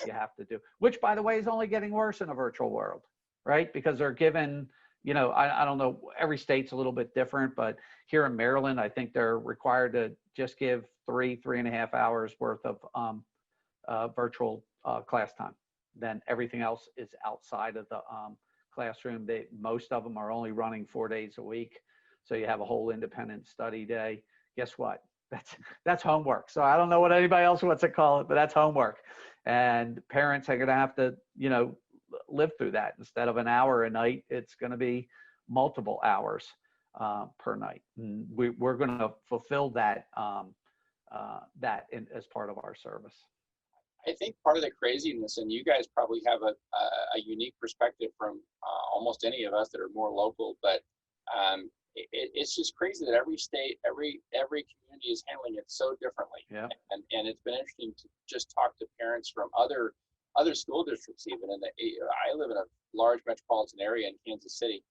you have to do, which, by the way, is only getting worse in a virtual world, right? Because they're given, you know, I don't know, every state's a little bit different, but here in Maryland, I think they're required to just give 3.5 hours worth of virtual class time. Then everything else is outside of the classroom. Most of them are only running 4 days a week. So you have a whole independent study day. Guess what? That's homework. So I don't know what anybody else wants to call it, but that's homework. And parents are going to have to, you know, live through that. Instead of an hour a night, it's going to be multiple hours per night. And we're going to fulfill that as part of our service. I think part of the craziness, and you guys probably have a unique perspective from almost any of us that are more local, but it's just crazy that every state, every community is handling it so differently. Yeah. And it's been interesting to just talk to parents from other school districts even. And I live in a large metropolitan area in Kansas City,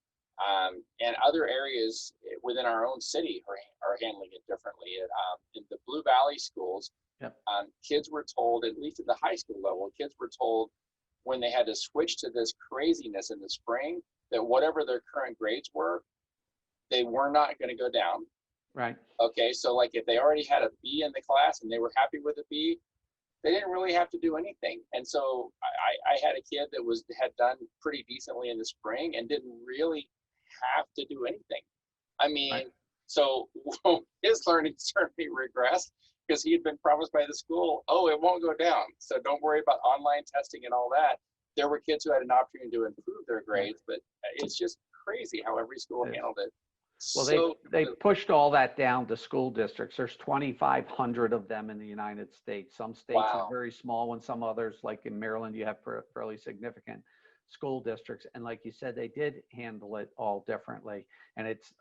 and other areas within our own city are handling it differently. In the Blue Valley schools, yep. Kids were told, at least at the high school level, kids were told when they had to switch to this craziness in the spring that whatever their current grades were, they were not going to go down. Right. Okay, so like if they already had a B in the class and they were happy with a B, they didn't really have to do anything. And so I had a kid that had done pretty decently in the spring and didn't really have to do anything. I mean, right. So his learning certainly regressed because he had been promised by the school, oh, it won't go down. So don't worry about online testing and all that. There were kids who had an opportunity to improve their grades, but it's just crazy how every school handled it. Well, so they pushed all that down to school districts. There's 2,500 of them in the United States. Some states are very small, and some others, like in Maryland, you have fairly significant school districts. And like you said, they did handle it all differently. And it's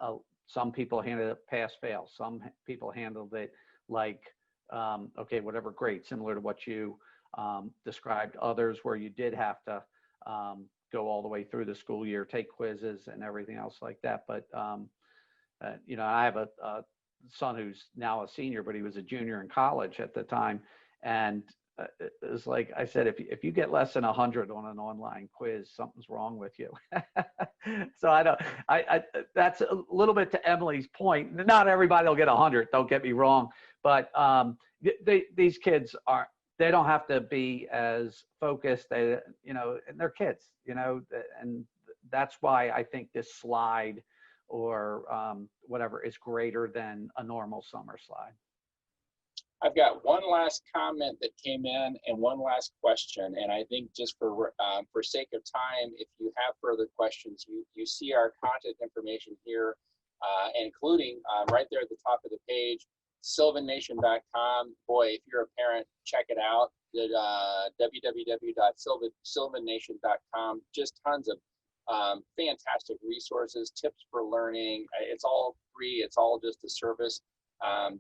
some people handled it pass-fail. Some people handled it like, okay, whatever grade, similar to what you described. Others where you did have to go all the way through the school year, take quizzes and everything else like that. But you know, I have a son who's now a senior, but he was a junior in college at the time. And it was like I said, if you get less than 100 on an online quiz, something's wrong with you. So I that's a little bit to Emily's point. Not everybody will get 100. Don't get me wrong, but these kids they don't have to be as focused. They, you know, and they're kids, you know, and that's why I think this slide or whatever is greater than a normal summer slide. I've got one last comment that came in and one last question, and I think just for sake of time, if you have further questions, you see our contact information here, including right there at the top of the page, sylvannation.com. Boy, if you're a parent, check it out. www.sylvannation.com. Just tons of fantastic resources, tips for learning. It's all free. It's all just a service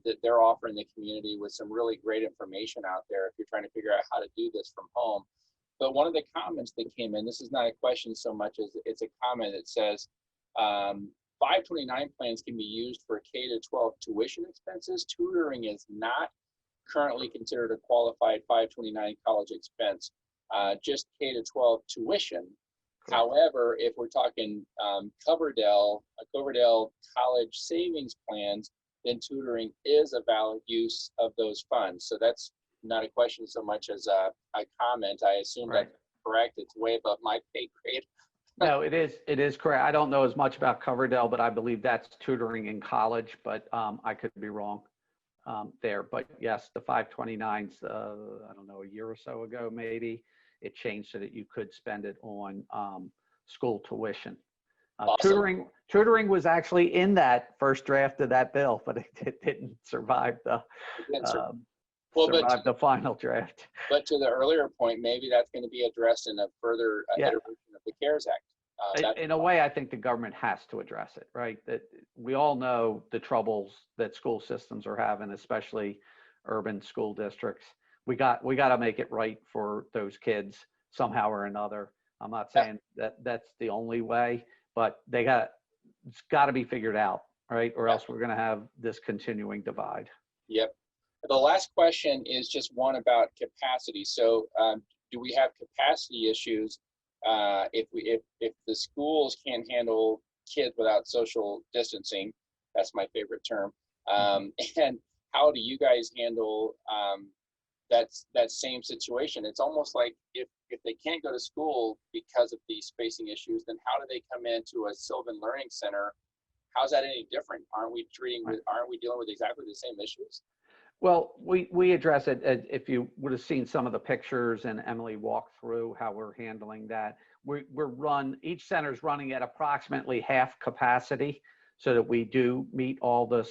that they're offering the community with some really great information out there if you're trying to figure out how to do this from home. But one of the comments that came in, this is not a question so much as it's a comment that says, 529 plans can be used for K-12 tuition expenses. Tutoring is not currently considered a qualified 529 college expense, just K-12 tuition. However, if we're talking Coverdell college savings plans, then tutoring is a valid use of those funds. So that's not a question so much as a comment. I assume that's correct. It's way above my pay grade. No, it is correct. I don't know as much about Coverdell, but I believe that's tutoring in college, but I could be wrong there. But yes, the 529s, I don't know, a year or so ago, maybe, it changed so that you could spend it on school tuition. Awesome. Tutoring was actually in that first draft of that bill, but it didn't survive the the final draft. But to the earlier point, maybe that's going to be addressed in a further iteration of the CARES Act. In a way, I think the government has to address it, right? That we all know the troubles that school systems are having, especially urban school districts. We got to make it right for those kids somehow or another. I'm not saying that that's the only way, but it's got to be figured out, right? Or else we're going to have this continuing divide. Yep. The last question is just one about capacity. So do we have capacity issues if the schools can't handle kids without social distancing, that's my favorite term, and how do you guys handle that same situation? It's almost like if they can't go to school because of these spacing issues, then how do they come into a Sylvan Learning Center? How's that any different? Aren't we dealing with exactly the same issues? Well, we address it. If you would have seen some of the pictures and Emily walked through how we're handling that, each center is running at approximately half capacity so that we do meet all the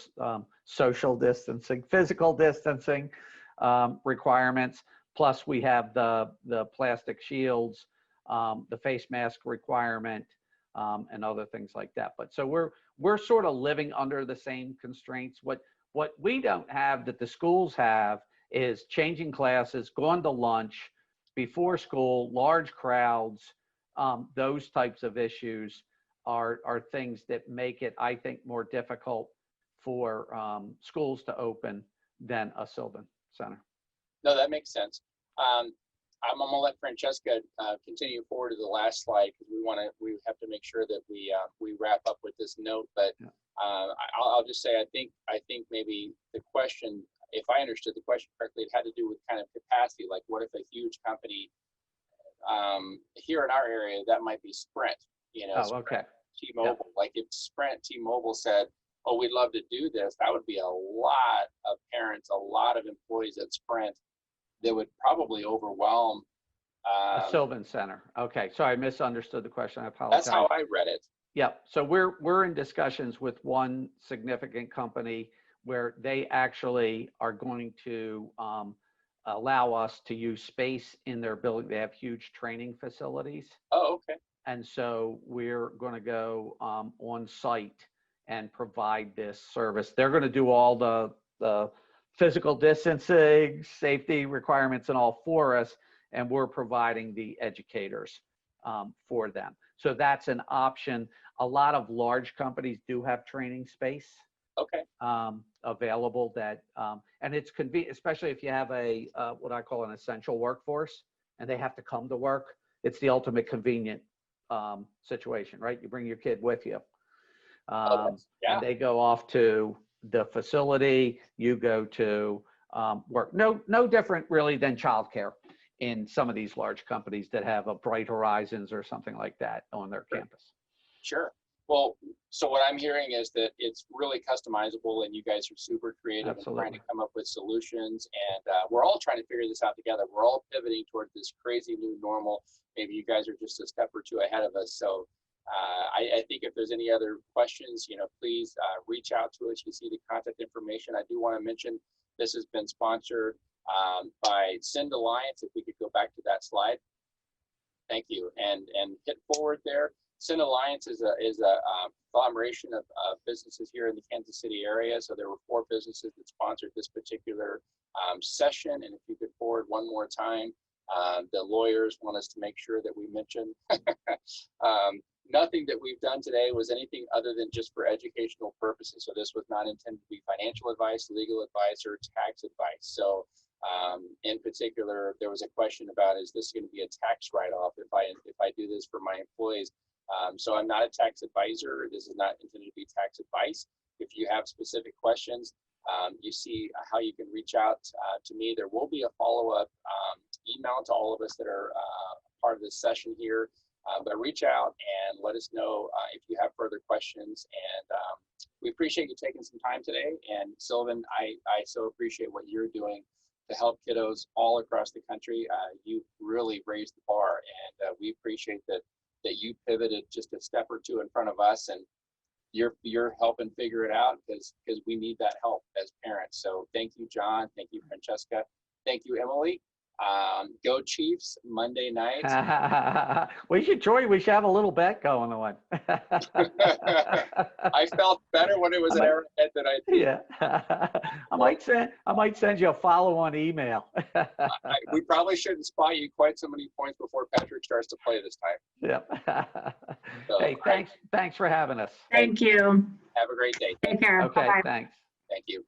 social distancing, physical distancing requirements. Plus we have the plastic shields, the face mask requirement, and other things like that. But so we're sort of living under the same constraints. What we don't have that the schools have is changing classes, going to lunch, before school, large crowds. Those types of issues are things that make it, I think, more difficult for schools to open than a Sylvan Center. No, that makes sense. I'm gonna let Francesca continue forward to the last slide because we have to make sure that we wrap up with this note. But I'll just say I think maybe the question, if I understood the question correctly, it had to do with kind of capacity. Like, what if a huge company here in our area, that might be Sprint, Okay. T-Mobile. Yeah. Like if Sprint, T-Mobile said, "Oh, we'd love to do this," that would be a lot of parents, a lot of employees at Sprint that would probably overwhelm A Sylvan Center. Okay, sorry, I misunderstood the question. I apologize. That's how I read it. Yep. So we're in discussions with one significant company where they actually are going to allow us to use space in their building. They have huge training facilities. Oh, okay. And so we're going to go on site and provide this service. They're going to do all the physical distancing, safety requirements and all for us, and we're providing the educators for them. So that's an option. A lot of large companies do have training space available that, and it's convenient, especially if you have a what I call an essential workforce and they have to come to work. It's the ultimate convenient situation, right? You bring your kid with you. And they go off to the facility, you go to work. No different really than childcare in some of these large companies that have a Bright Horizons or something like that on their campus. Sure. Well, so what I'm hearing is that it's really customizable and you guys are super creative. Absolutely. And trying to come up with solutions, and we're all trying to figure this out together. We're all pivoting toward this crazy new normal. Maybe you guys are just a step or two ahead of us. So I think if there's any other questions, please reach out to us. You see the contact information. I do want to mention this has been sponsored by SENDAlliance. If we could go back to that slide. Thank you. And hit forward there. SENDAlliance is a conglomeration of businesses here in the Kansas City area. So there were 4 businesses that sponsored this particular session. And if you could forward one more time, the lawyers want us to make sure that we mention nothing that we've done today was anything other than just for educational purposes. So this was not intended to be financial advice, legal advice, or tax advice. So in particular, there was a question about, is this going to be a tax write-off if I do this for my employees? So I'm not a tax advisor. This is not intended to be tax advice. If you have specific questions, you see how you can reach out to me. There will be a follow-up email to all of us that are part of this session here. But reach out and let us know if you have further questions. And we appreciate you taking some time today. And Sylvan, I so appreciate what you're doing to help kiddos all across the country. You really raised the bar, and we appreciate that you pivoted just a step or two in front of us, and you're helping figure it out because we need that help as parents. So thank you, John. Thank you, Francesca. Thank you, Emily. Go Chiefs Monday night. We should have a little bet going on. I felt better when it was an Arrowhead than I did. Yeah. I might send you a follow-on email. We probably shouldn't spot you quite so many points before Patrick starts to play this time. Yeah. So, hey, thanks for having us. Thank you. Have a great day. Take care. Okay, Bye-bye. thanks. Thank you.